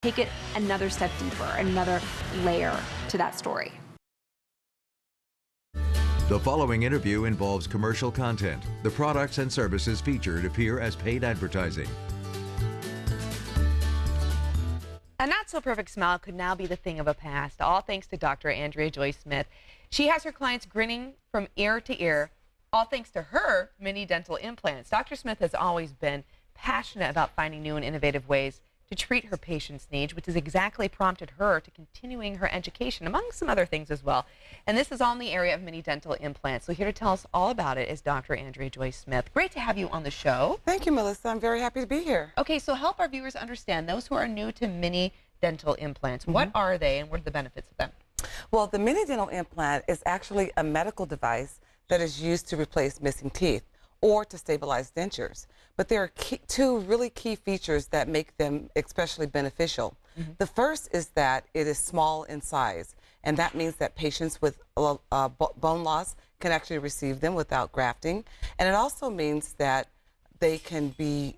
take it another step deeper, another layer to that story. The following interview involves commercial content. The products and services featured appear as paid advertising. A not-so-perfect smile could now be the thing of a past, all thanks to Dr. Andrea Joy Smith. She has her clients grinning from ear to ear, all thanks to her mini dental implants. Dr. Smith has always been passionate about finding new and innovative ways to treat her patients' needs, which has exactly prompted her to continuing her education, among some other things as well. And this is all in the area of mini dental implants. So here to tell us all about it is Dr. Andrea Joy Smith. Great to have you on the show. Thank you, Melissa. I'm very happy to be here. Okay, so help our viewers understand, those who are new to mini dental implants, what are they and what are the benefits of them? Well, the mini dental implant is actually a medical device that is used to replace missing teeth or to stabilize dentures. But there are two really key features that make them especially beneficial. The first is that it is small in size, and that means that patients with bone loss can actually receive them without grafting. And it also means that they can be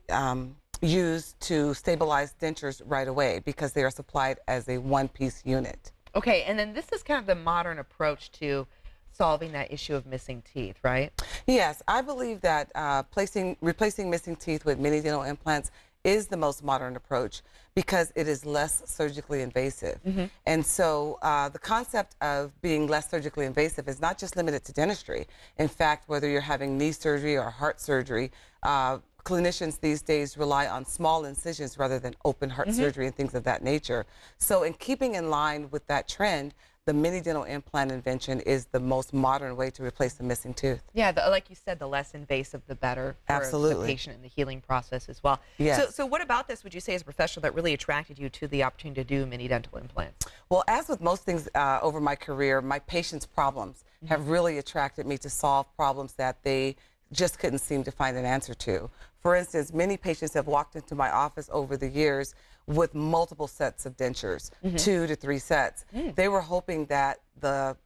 used to stabilize dentures right away because they are supplied as a one-piece unit. Okay, and then this is kind of the modern approach to solving that issue of missing teeth, right? Yes, I believe that replacing missing teeth with mini dental implants is the most modern approach because it is less surgically invasive. And so the concept of being less surgically invasive is not just limited to dentistry. In fact, whether you're having knee surgery or heart surgery, clinicians these days rely on small incisions rather than open heart surgery and things of that nature. So in keeping in line with that trend, the mini dental implant invention is the most modern way to replace the missing tooth. Yeah, like you said, the less invasive, the better for the patient and the healing process as well. Yes. So what about this would you say as a professional that really attracted you to the opportunity to do mini dental implants? Well, as with most things over my career, my patients' problems have really attracted me to solve problems that they just couldn't seem to find an answer to. For instance, many patients have walked into my office over the years with multiple sets of dentures, 2 to 3 sets. They were hoping that the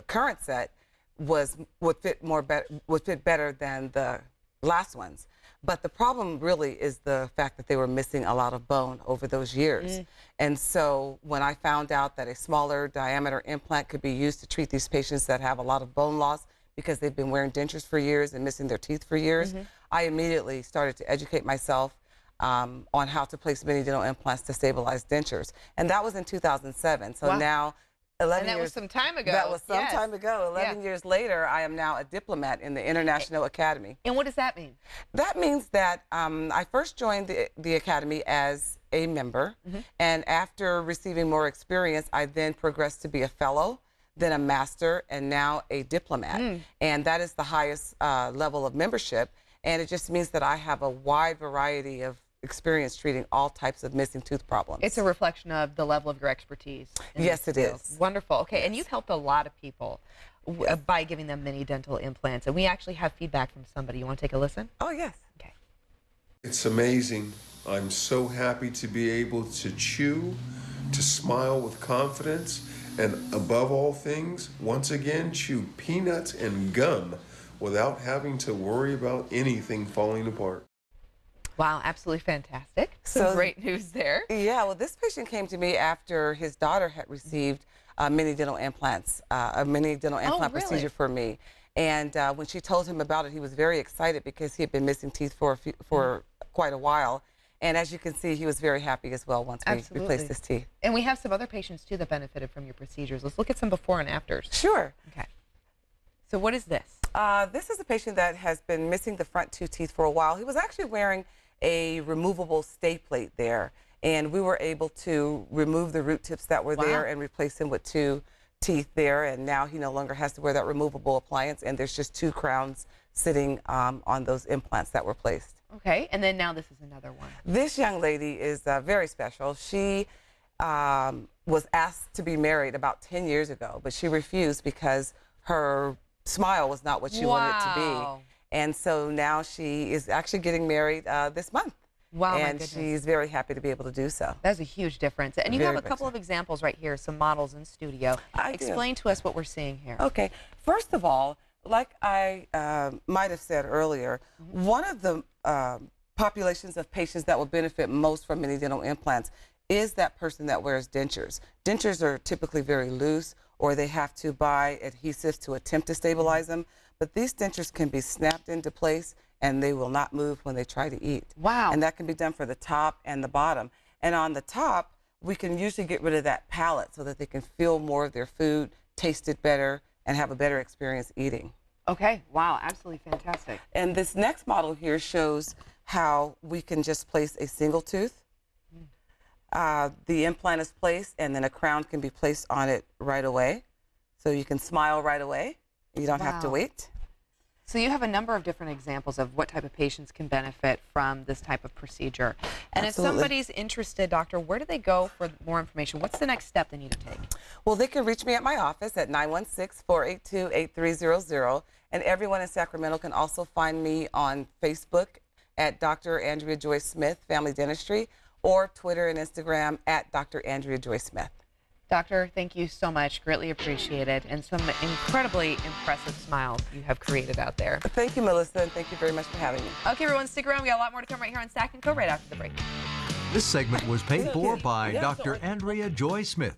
current set would fit better than the last ones. But the problem really is the fact that they were missing a lot of bone over those years. And so when I found out that a smaller diameter implant could be used to treat these patients that have a lot of bone loss because they've been wearing dentures for years and missing their teeth for years, I immediately started to educate myself on how to place mini dental implants to stabilize dentures. And that was in 2007. So now, 11 years. And that was some time ago. That was some time ago. 11 years later, I am now a diplomat in the International Academy. And what does that mean? That means that I first joined the Academy as a member. And after receiving more experience, I then progressed to be a fellow, then a master, and now a diplomat. And that is the highest level of membership. And it just means that I have a wide variety of experience treating all types of missing tooth problems. It's a reflection of the level of your expertise. Yes, it is. Wonderful. Okay, and you've helped a lot of people by giving them mini dental implants. And we actually have feedback from somebody. You want to take a listen? Oh, yes. Okay. It's amazing. I'm so happy to be able to chew, to smile with confidence, and above all things, once again, chew peanuts and gum without having to worry about anything falling apart. Wow, absolutely fantastic. Some great news there. Yeah, well, this patient came to me after his daughter had received mini dental implants, a mini dental implant procedure for me. And when she told him about it, he was very excited because he had been missing teeth for quite a while. And as you can see, he was very happy as well once we replaced his teeth. And we have some other patients, too, that benefited from your procedures. Let's look at some before and afters. Sure. Okay. So what is this? This is a patient that has been missing the front 2 teeth for a while. He was actually wearing a removable stay plate there, and we were able to remove the root tips that were there and replace him with 2 teeth there, and now he no longer has to wear that removable appliance, and there's just 2 crowns sitting on those implants that were placed. Okay, and then now this is another one. This young lady is very special. She was asked to be married about 10 years ago, but she refused because her smile was not what she wanted it to be. And so now she is actually getting married this month. Wow, and she's very happy to be able to do so. That's a huge difference. And you have a couple of examples right here, some models in studio. Explain to us what we're seeing here. Okay. First of all, like I might have said earlier, one of the populations of patients that will benefit most from mini dental implants is that person that wears dentures. Dentures are typically very loose, or they have to buy adhesives to attempt to stabilize them. But these dentures can be snapped into place, and they will not move when they try to eat. Wow. And that can be done for the top and the bottom. And on the top, we can usually get rid of that palate so that they can feel more of their food, taste it better, and have a better experience eating. Okay, wow, absolutely fantastic. And this next model here shows how we can just place a single tooth. The implant is placed, and then a crown can be placed on it right away. So you can smile right away. You don't have to wait. So you have a number of different examples of what type of patients can benefit from this type of procedure. And Absolutely. if somebody's interested, doctor, where do they go for more information? What's the next step they need to take? Well, they can reach me at my office at 916-482-8300. And everyone in Sacramento can also find me on Facebook at Dr. Andrea Joy Smith, Family Dentistry, or Twitter and Instagram at Dr. Andrea Joy Smith. Doctor, thank you so much. Greatly appreciated. And some incredibly impressive smiles you have created out there. Thank you, Melissa, and thank you very much for having me. Okay, everyone, stick around. We got a lot more to come right here on Stack & Co. right after the break. This segment was paid for by Dr. Andrea Joy Smith.